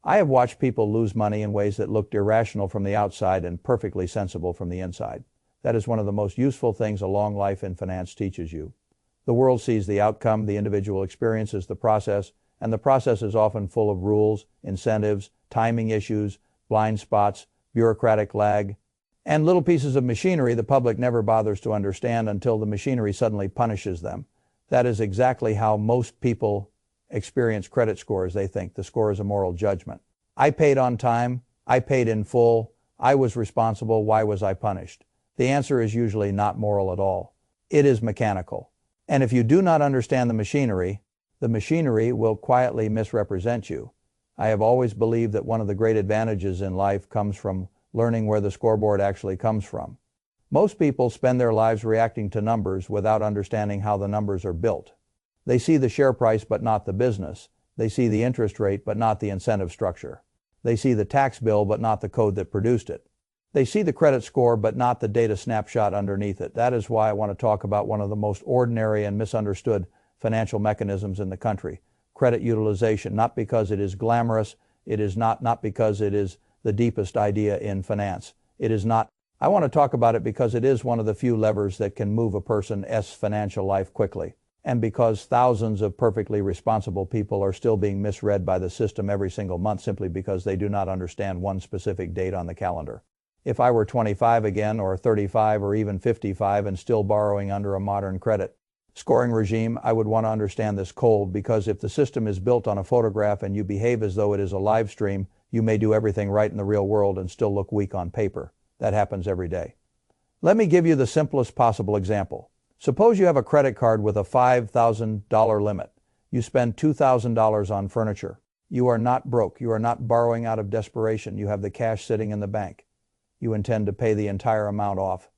I have watched people lose money in ways that looked irrational from the outside and perfectly sensible from the inside. That is one of the most useful things a long life in finance teaches you. The world sees the outcome, the individual experiences the process, and the process is often full of rules, incentives, timing issues, blind spots, bureaucratic lag, and little pieces of machinery the public never bothers to understand until the machinery suddenly punishes them. That is exactly how most people experience credit scores. They think the score is a moral judgment. I paid on time, I paid in full, I was responsible, why was I punished? The answer is usually not moral at all. It is mechanical. And if you do not understand the machinery will quietly misrepresent you. I have always believed that one of the great advantages in life comes from learning where the scoreboard actually comes from. Most people spend their lives reacting to numbers without understanding how the numbers are built. They see the share price but not the business. They see the interest rate but not the incentive structure. They see the tax bill but not the code that produced it. They see the credit score but not the data snapshot underneath it. That is why I want to talk about one of the most ordinary and misunderstood financial mechanisms in the country, credit utilization, not because it is glamorous, it is not because it is the deepest idea in finance. It is not. I want to talk about it because it is one of the few levers that can move a person's financial life quickly, and because thousands of perfectly responsible people are still being misread by the system every single month simply because they do not understand one specific date on the calendar. If I were 25 again, or 35, or even 55 and still borrowing under a modern credit scoring regime, I would want to understand this cold, because if the system is built on a photograph and you behave as though it is a live stream, you may do everything right in the real world and still look weak on paper. That happens every day. Let me give you the simplest possible example. Suppose you have a credit card with a $5,000 limit. You spend $2,000 on furniture. You are not broke. You are not borrowing out of desperation. You have the cash sitting in the bank. You intend to pay the entire amount off.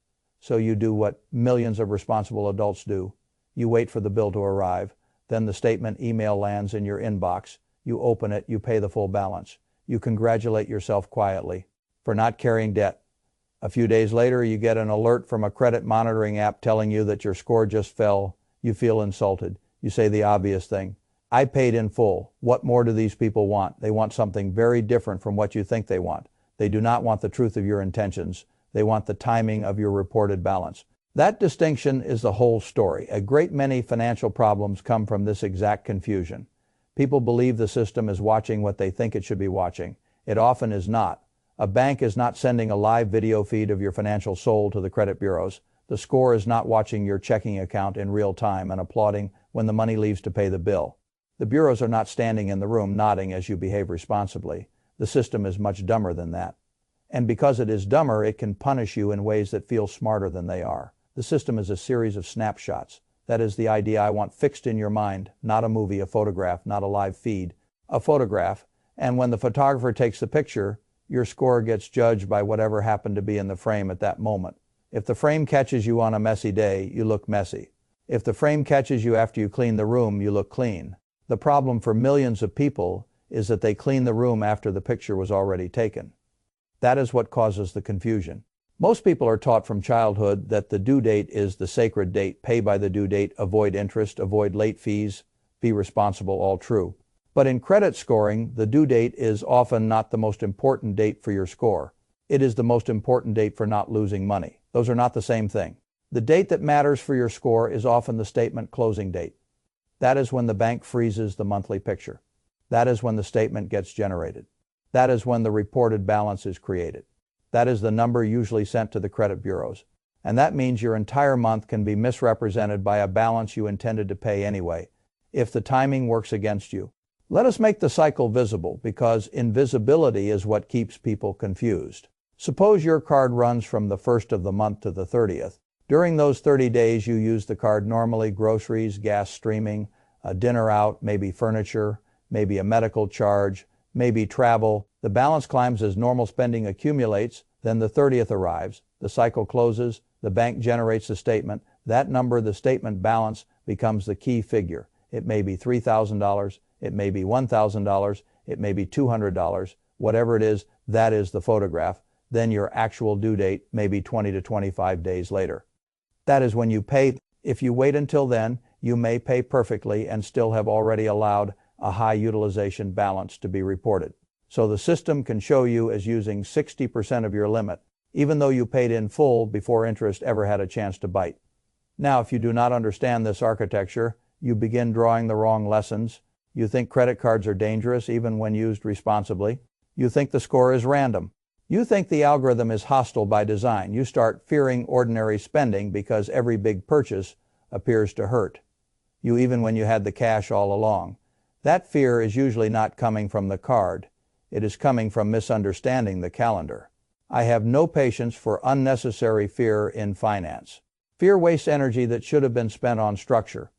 So you do what millions of responsible adults do. You wait for the bill to arrive. Then the statement email lands in your inbox. You open it. You pay the full balance. You congratulate yourself quietly for not carrying debt. A few days later, you get an alert from a credit monitoring app telling you that your score just fell. You feel insulted. You say the obvious thing. I paid in full. What more do these people want? They want something very different from what you think they want. They do not want the truth of your intentions. They want the timing of your reported balance. That distinction is the whole story. A great many financial problems come from this exact confusion. People believe the system is watching what they think it should be watching. It often is not. A bank is not sending a live video feed of your financial soul to the credit bureaus. The score is not watching your checking account in real time and applauding when the money leaves to pay the bill. The bureaus are not standing in the room nodding as you behave responsibly. The system is much dumber than that. And because it is dumber, it can punish you in ways that feel smarter than they are. The system is a series of snapshots. That is the idea I want fixed in your mind, not a movie, a photograph, not a live feed, a photograph. And when the photographer takes the picture, your score gets judged by whatever happened to be in the frame at that moment. If the frame catches you on a messy day, you look messy. If the frame catches you after you clean the room, you look clean. The problem for millions of people is that they clean the room after the picture was already taken. That is what causes the confusion. Most people are taught from childhood that the due date is the sacred date. Pay by the due date, avoid interest, avoid late fees, be responsible, all true. But in credit scoring, the due date is often not the most important date for your score. It is the most important date for not losing money. Those are not the same thing. The date that matters for your score is often the statement closing date. That is when the bank freezes the monthly picture. That is when the statement gets generated. That is when the reported balance is created. That is the number usually sent to the credit bureaus. And that means your entire month can be misrepresented by a balance you intended to pay anyway, if the timing works against you. Let us make the cycle visible, because invisibility is what keeps people confused. Suppose your card runs from the 1st of the month to the 30th. During those 30 days, you use the card normally: groceries, gas, streaming, a dinner out, maybe furniture, maybe a medical charge, maybe travel. The balance climbs as normal spending accumulates. Then the 30th arrives. The cycle closes. The bank generates a statement. That number, the statement balance, becomes the key figure. It may be $3,000. It may be $1,000. It may be $200. Whatever it is, that is the photograph. Then your actual due date may be 20 to 25 days later. That is when you pay. If you wait until then, you may pay perfectly and still have already allowed a high utilization balance to be reported. So the system can show you as using 60% of your limit, even though you paid in full before interest ever had a chance to bite. Now, if you do not understand this architecture, you begin drawing the wrong lessons. You think credit cards are dangerous even when used responsibly. You think the score is random. You think the algorithm is hostile by design. You start fearing ordinary spending because every big purchase appears to hurt you even when you had the cash all along. That fear is usually not coming from the card. It is coming from misunderstanding the calendar. I have no patience for unnecessary fear in finance. Fear wastes energy that should have been spent on structure.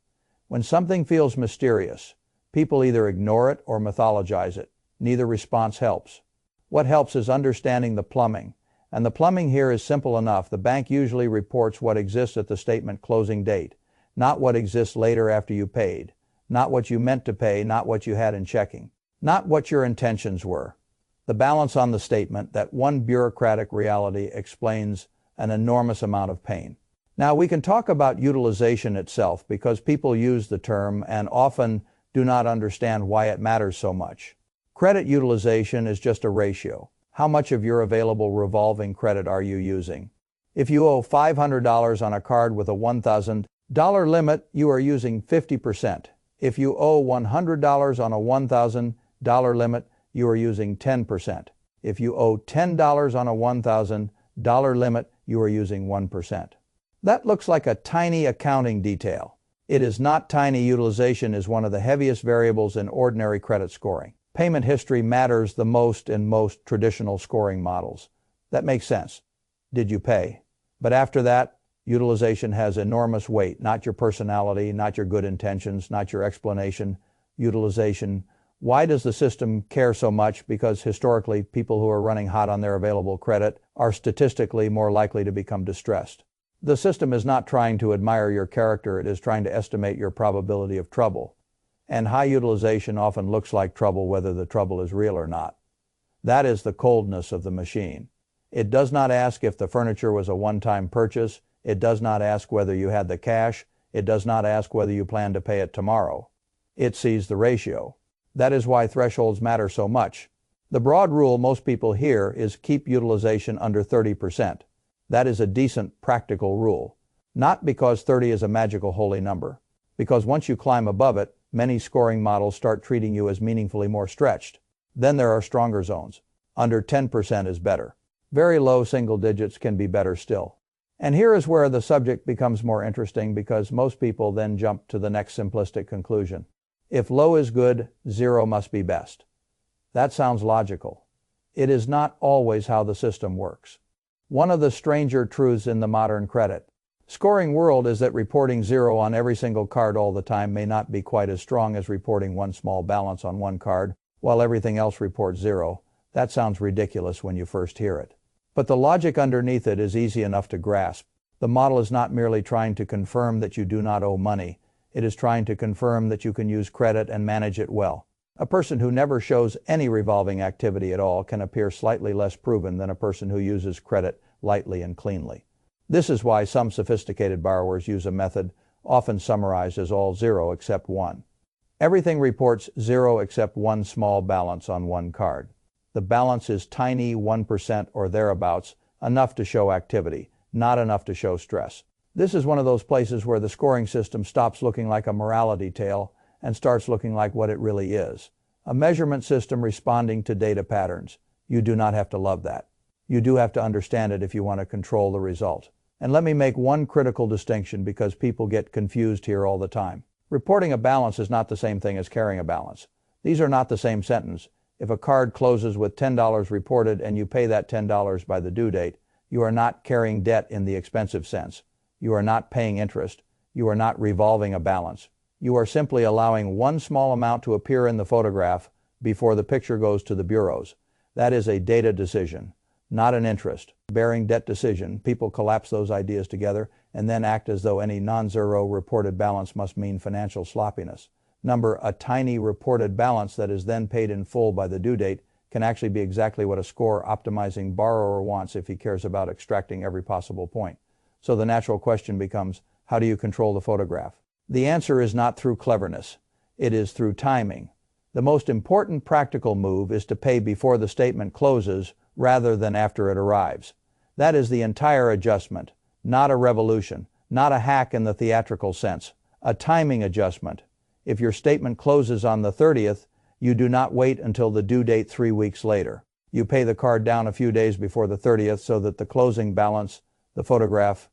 When something feels mysterious, people either ignore it or mythologize it. Neither response helps. What helps is understanding the plumbing. And the plumbing here is simple enough. The bank usually reports what exists at the statement closing date, not what exists later after you paid, not what you meant to pay, not what you had in checking, not what your intentions were. The balance on the statement, that one bureaucratic reality, explains an enormous amount of pain. Now, we can talk about utilization itself because people use the term and often do not understand why it matters so much. Credit utilization is just a ratio. How much of your available revolving credit are you using? If you owe $500 on a card with a $1,000 limit, you are using 50%. If you owe $100 on a $1,000 limit, you are using 10%. If you owe $10 on a $1,000 limit, you are using 1%. That looks like a tiny accounting detail. It is not tiny. Utilization is one of the heaviest variables in ordinary credit scoring. Payment history matters the most in most traditional scoring models. That makes sense. Did you pay? But after that, utilization has enormous weight, not your personality, not your good intentions, not your explanation. Utilization. Why does the system care so much? Because historically, people who are running hot on their available credit are statistically more likely to become distressed. The system is not trying to admire your character, it is trying to estimate your probability of trouble. And high utilization often looks like trouble whether the trouble is real or not. That is the coldness of the machine. It does not ask if the furniture was a one-time purchase. It does not ask whether you had the cash. It does not ask whether you plan to pay it tomorrow. It sees the ratio. That is why thresholds matter so much. The broad rule most people hear is keep utilization under 30%. That is a decent, practical rule. Not because 30 is a magical holy number. Because once you climb above it, many scoring models start treating you as meaningfully more stretched. Then there are stronger zones. Under 10% is better. Very low single digits can be better still. And here is where the subject becomes more interesting because most people then jump to the next simplistic conclusion. If low is good, zero must be best. That sounds logical. It is not always how the system works. One of the stranger truths in the modern credit scoring world is that reporting zero on every single card all the time may not be quite as strong as reporting one small balance on one card while everything else reports zero. That sounds ridiculous when you first hear it. But the logic underneath it is easy enough to grasp. The model is not merely trying to confirm that you do not owe money. It is trying to confirm that you can use credit and manage it well. A person who never shows any revolving activity at all can appear slightly less proven than a person who uses credit lightly and cleanly. This is why some sophisticated borrowers use a method often summarized as all zero except one. Everything reports zero except one small balance on one card. The balance is tiny, 1% or thereabouts, enough to show activity, not enough to show stress. This is one of those places where the scoring system stops looking like a morality tale and starts looking like what it really is. A measurement system responding to data patterns. You do not have to love that. You do have to understand it if you want to control the result. And let me make one critical distinction because people get confused here all the time. Reporting a balance is not the same thing as carrying a balance. These are not the same sentence. If a card closes with $10 reported and you pay that $10 by the due date, you are not carrying debt in the expensive sense. You are not paying interest. You are not revolving a balance. You are simply allowing one small amount to appear in the photograph before the picture goes to the bureaus. That is a data decision, not an interest-bearing debt decision. People collapse those ideas together and then act as though any non-zero reported balance must mean financial sloppiness. A tiny reported balance that is then paid in full by the due date can actually be exactly what a score-optimizing borrower wants if he cares about extracting every possible point. So the natural question becomes, how do you control the photograph? The answer is not through cleverness. It is through timing. The most important practical move is to pay before the statement closes rather than after it arrives. That is the entire adjustment, not a revolution, not a hack in the theatrical sense, a timing adjustment. If your statement closes on the 30th, you do not wait until the due date 3 weeks later. You pay the card down a few days before the 30th so that the closing balance, the photograph,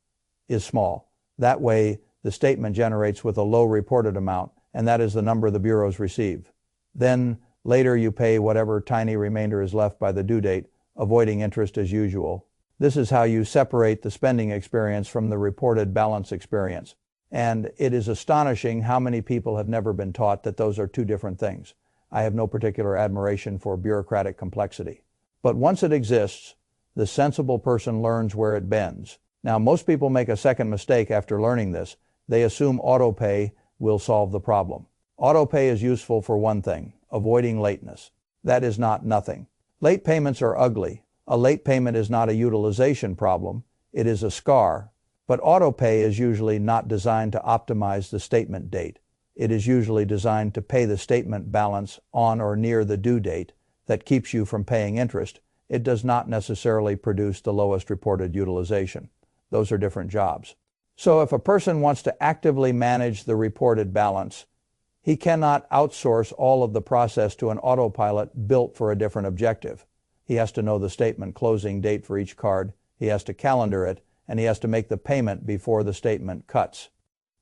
is small. That way, the statement generates with a low reported amount, and that is the number the bureaus receive. Then, later you pay whatever tiny remainder is left by the due date, avoiding interest as usual. This is how you separate the spending experience from the reported balance experience. And it is astonishing how many people have never been taught that those are two different things. I have no particular admiration for bureaucratic complexity. But once it exists, the sensible person learns where it bends. Now, most people make a second mistake after learning this. They assume autopay will solve the problem. Autopay is useful for one thing, avoiding lateness. That is not nothing. Late payments are ugly. A late payment is not a utilization problem. It is a scar. But autopay is usually not designed to optimize the statement date. It is usually designed to pay the statement balance on or near the due date that keeps you from paying interest. It does not necessarily produce the lowest reported utilization. Those are different jobs. So if a person wants to actively manage the reported balance, he cannot outsource all of the process to an autopilot built for a different objective. He has to know the statement closing date for each card, he has to calendar it, and he has to make the payment before the statement cuts.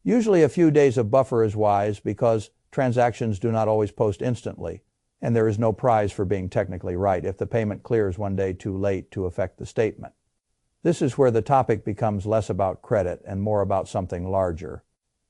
Usually a few days of buffer is wise because transactions do not always post instantly, and there is no prize for being technically right if the payment clears one day too late to affect the statement. This is where the topic becomes less about credit and more about something larger.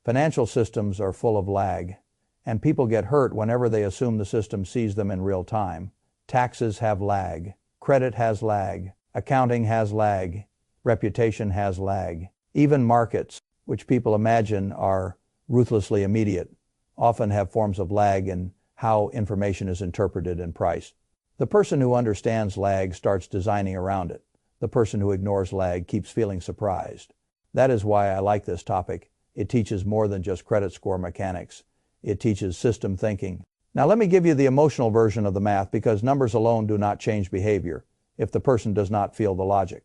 Financial systems are full of lag, and people get hurt whenever they assume the system sees them in real time. Taxes have lag, credit has lag, accounting has lag, reputation has lag. Even markets, which people imagine are ruthlessly immediate, often have forms of lag in how information is interpreted and priced. The person who understands lag starts designing around it. The person who ignores lag keeps feeling surprised. That is why I like this topic. It teaches more than just credit score mechanics. It teaches system thinking. Now let me give you the emotional version of the math because numbers alone do not change behavior if the person does not feel the logic.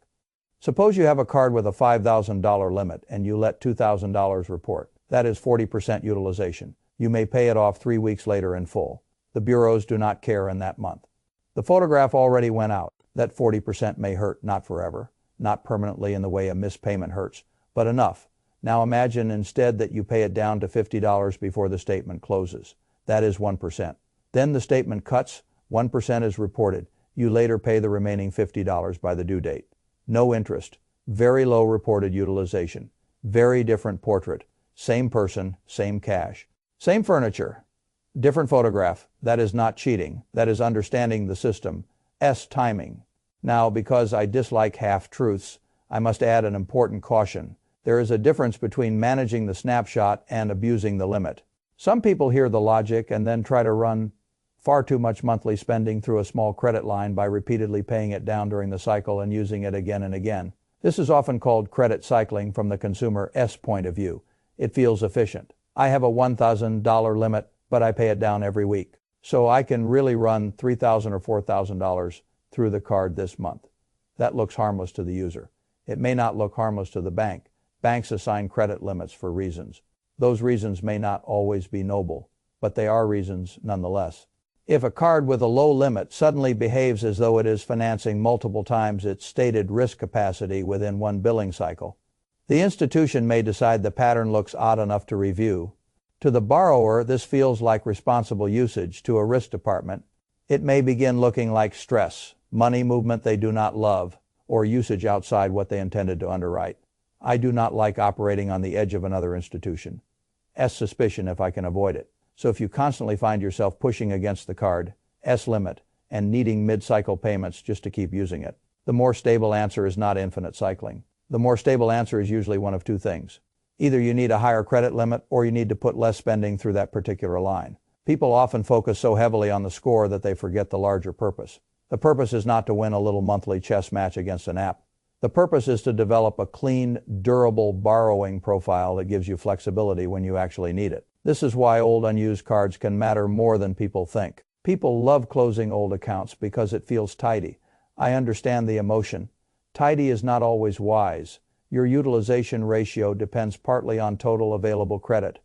Suppose you have a card with a $5,000 limit and you let $2,000 report. That is 40% utilization. You may pay it off 3 weeks later in full. The bureaus do not care in that month. The photograph already went out. That 40% may hurt, not forever, not permanently in the way a missed payment hurts, but enough. Now imagine instead that you pay it down to $50 before the statement closes. That is 1%. Then the statement cuts, 1% is reported. You later pay the remaining $50 by the due date. No interest, very low reported utilization, very different portrait, same person, same cash, same furniture, different photograph. That is not cheating, that is understanding the system. Timing. Now, because I dislike half-truths, I must add an important caution. There is a difference between managing the snapshot and abusing the limit. Some people hear the logic and then try to run far too much monthly spending through a small credit line by repeatedly paying it down during the cycle and using it again and again. This is often called credit cycling from the consumer's point of view. It feels efficient. I have a $1,000 limit, but I pay it down every week. So I can really run $3,000 or $4,000 through the card this month. That looks harmless to the user. It may not look harmless to the bank. Banks assign credit limits for reasons. Those reasons may not always be noble, but they are reasons nonetheless. If a card with a low limit suddenly behaves as though it is financing multiple times its stated risk capacity within one billing cycle, the institution may decide the pattern looks odd enough to review. To the borrower, this feels like responsible usage. To a risk department, it may begin looking like stress, money movement they do not love, or usage outside what they intended to underwrite. I do not like operating on the edge of another institution. Suspicion if I can avoid it. So if you constantly find yourself pushing against the card, limit, and needing mid-cycle payments just to keep using it, the more stable answer is not infinite cycling. The more stable answer is usually one of two things. Either you need a higher credit limit or you need to put less spending through that particular line. People often focus so heavily on the score that they forget the larger purpose. The purpose is not to win a little monthly chess match against an app. The purpose is to develop a clean, durable borrowing profile that gives you flexibility when you actually need it. This is why old unused cards can matter more than people think. People love closing old accounts because it feels tidy. I understand the emotion. Tidy is not always wise. Your utilization ratio depends partly on total available credit.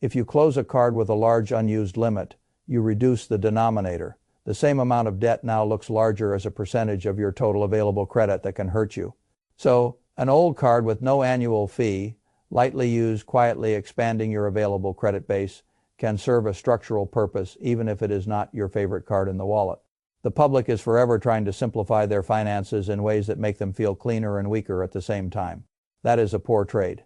If you close a card with a large unused limit, you reduce the denominator. The same amount of debt now looks larger as a percentage of your total available credit that can hurt you. So, an old card with no annual fee, lightly used, quietly expanding your available credit base, can serve a structural purpose even if it is not your favorite card in the wallet. The public is forever trying to simplify their finances in ways that make them feel cleaner and weaker at the same time. That is a poor trade.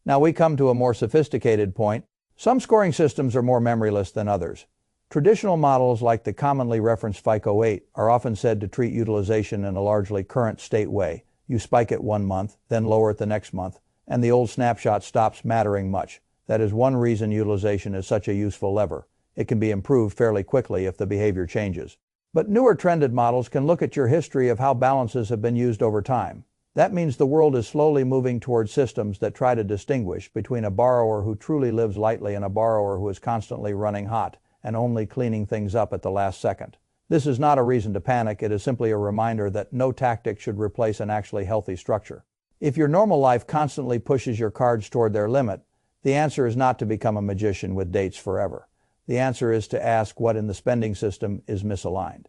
Now we come to a more sophisticated point. Some scoring systems are more memoryless than others. Traditional models like the commonly referenced FICO 8 are often said to treat utilization in a largely current state way. You spike it one month, then lower it the next month, and the old snapshot stops mattering much. That is one reason utilization is such a useful lever. It can be improved fairly quickly if the behavior changes. But newer trended models can look at your history of how balances have been used over time. That means the world is slowly moving towards systems that try to distinguish between a borrower who truly lives lightly and a borrower who is constantly running hot and only cleaning things up at the last second. This is not a reason to panic, it is simply a reminder that no tactic should replace an actually healthy structure. If your normal life constantly pushes your cards toward their limit, the answer is not to become a magician with dates forever. The answer is to ask what in the spending system is misaligned.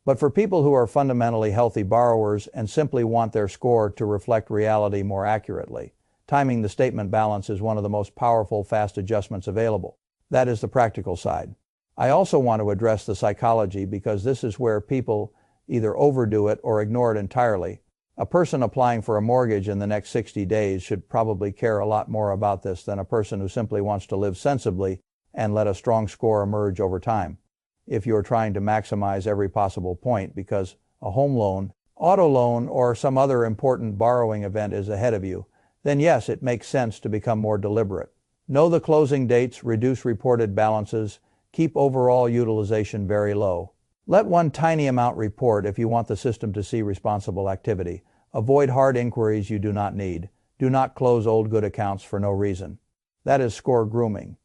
But for people who are fundamentally healthy borrowers and simply want their score to reflect reality more accurately, timing the statement balance is one of the most powerful fast adjustments available. That is the practical side. I also want to address the psychology because this is where people either overdo it or ignore it entirely. A person applying for a mortgage in the next 60 days should probably care a lot more about this than a person who simply wants to live sensibly and let a strong score emerge over time. If you're trying to maximize every possible point because a home loan, auto loan, or some other important borrowing event is ahead of you, then yes, it makes sense to become more deliberate. Know the closing dates, reduce reported balances, keep overall utilization very low. Let one tiny amount report if you want the system to see responsible activity. Avoid hard inquiries you do not need. Do not close old good accounts for no reason. That is score grooming.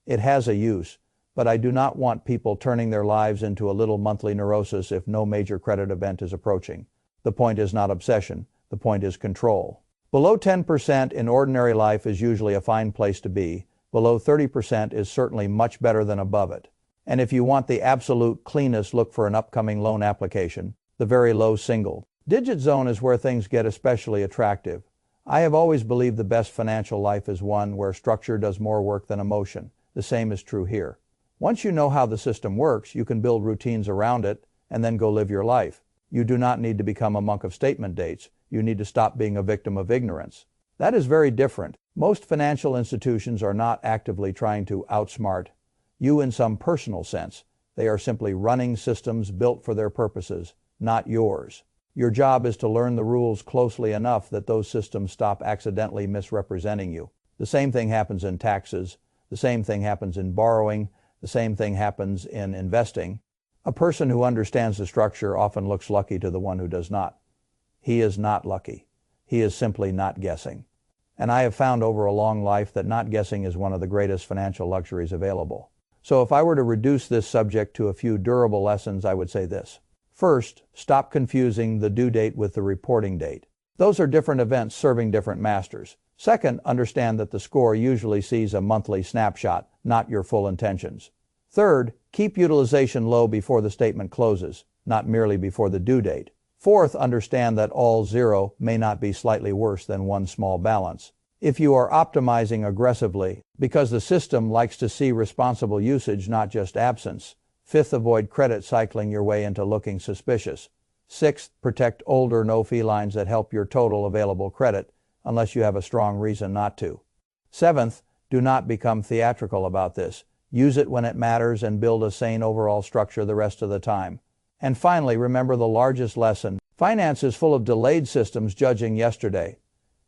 It has a use, but I do not want people turning their lives into a little monthly neurosis if no major credit event is approaching. The point is not obsession. The point is control. Below 10% in ordinary life is usually a fine place to be. Below 30% is certainly much better than above it. And if you want the absolute cleanest, look for an upcoming loan application, the very low single digit zone is where things get especially attractive. I have always believed the best financial life is one where structure does more work than emotion. The same is true here. Once you know how the system works, you can build routines around it and then go live your life. You do not need to become a monk of statement dates. You need to stop being a victim of ignorance. That is very different. Most financial institutions are not actively trying to outsmart you in some personal sense. They are simply running systems built for their purposes, not yours. Your job is to learn the rules closely enough that those systems stop accidentally misrepresenting you. The same thing happens in taxes. The same thing happens in borrowing. The same thing happens in investing. A person who understands the structure often looks lucky to the one who does not. He is not lucky. He is simply not guessing. And I have found over a long life that not guessing is one of the greatest financial luxuries available. So if I were to reduce this subject to a few durable lessons, I would say this. First, stop confusing the due date with the reporting date. Those are different events serving different masters. Second, understand that the score usually sees a monthly snapshot, not your full intentions. Third, keep utilization low before the statement closes, not merely before the due date. Fourth, understand that all zero may not be slightly worse than one small balance. If you are optimizing aggressively, because the system likes to see responsible usage, not just absence. Fifth, avoid credit cycling your way into looking suspicious. Sixth, protect older no-fee lines that help your total available credit, unless you have a strong reason not to. Seventh, do not become theatrical about this. Use it when it matters and build a sane overall structure the rest of the time. And finally, remember the largest lesson. Finance is full of delayed systems judging yesterday.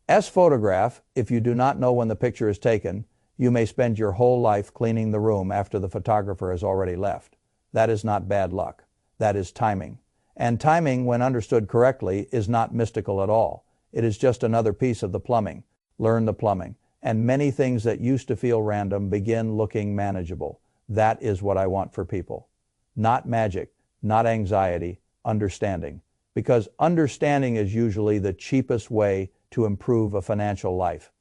Photograph, if you do not know when the picture is taken, you may spend your whole life cleaning the room after the photographer has already left. That is not bad luck. That is timing. And timing, when understood correctly, is not mystical at all. It is just another piece of the plumbing. Learn the plumbing. and many things that used to feel random begin looking manageable. That is what I want for people. Not magic, not anxiety, understanding. Because understanding is usually the cheapest way to improve a financial life.